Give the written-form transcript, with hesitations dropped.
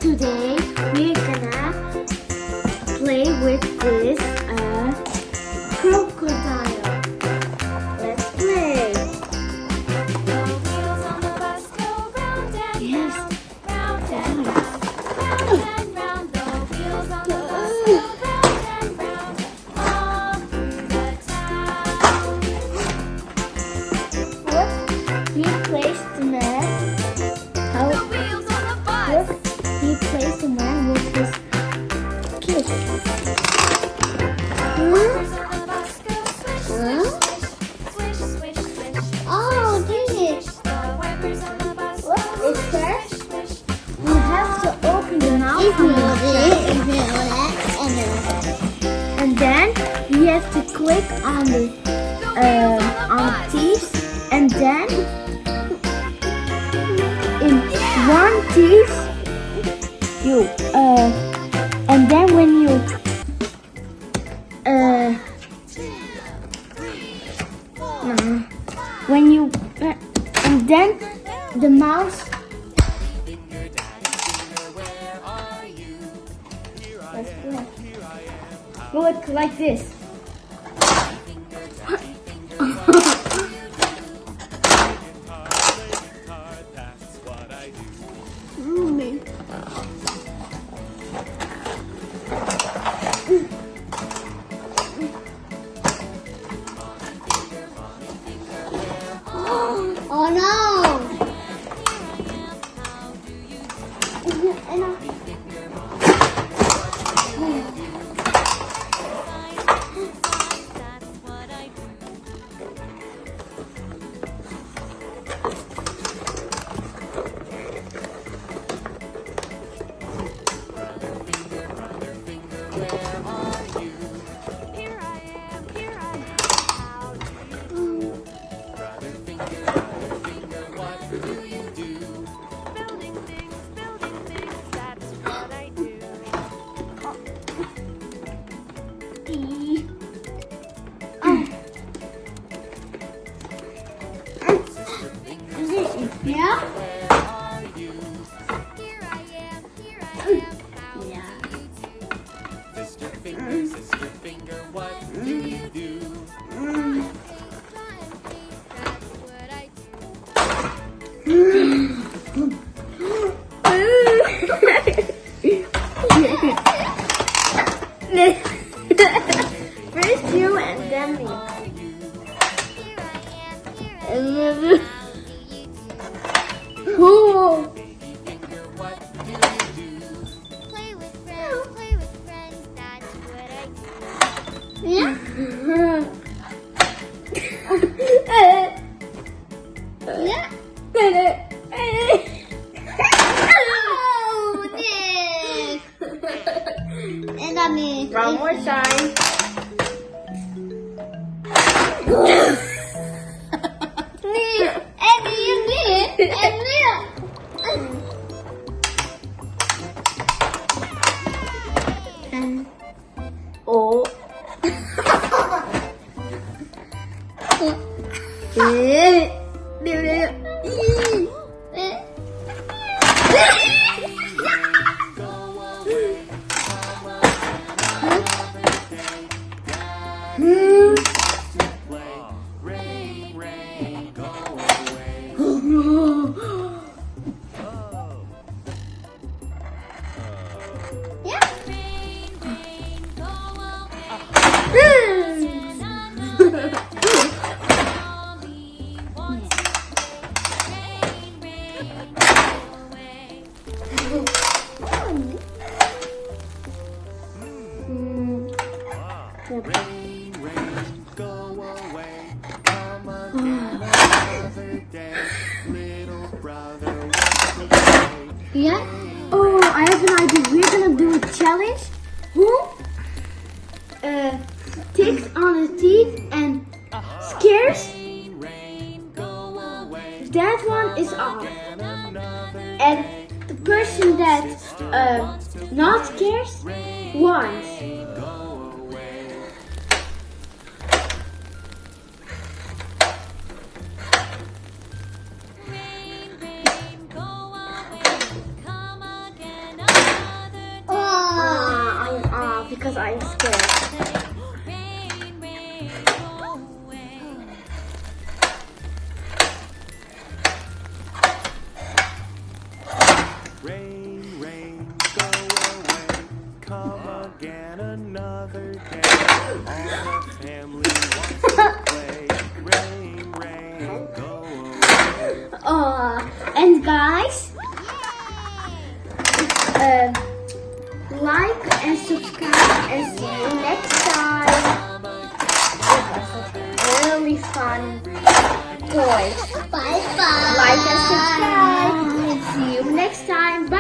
Today we're gonna play with this crocodile. Let's play. Yes. He placed the man. He placed the man with his kiss. Oh, this. It says you have to open the mouth and then you have to click on the teeth, and then in one teeth you and then when you and then the mouse look like this. Oh no! Yeah? Sister finger, what do you do? First you and then me. Oh. What do you do? Play with friends, that's what I do. Yeah. Yeah. Oh, Nick. And I mean, One more time. and you did, and Leo. Oh. Rain, rain, go away. Yeah. Rain, rain, go away. Come again another day. Little brother, what's the way? Yeah. Oh, I have an idea. We're gonna do a challenge. Who takes on his teeth and scares? Rain, rain, go away. That one is off. Again another And the person that not scares wants. go away. Rain, rain, go away. Come again. because I'm scared. Rain, rain, go away. Come again another day. All the family wants to play. Rain, rain, go away. And guys, like and subscribe and see you next time. Really fun toys. Bye bye. Like and subscribe. See you next time. Bye.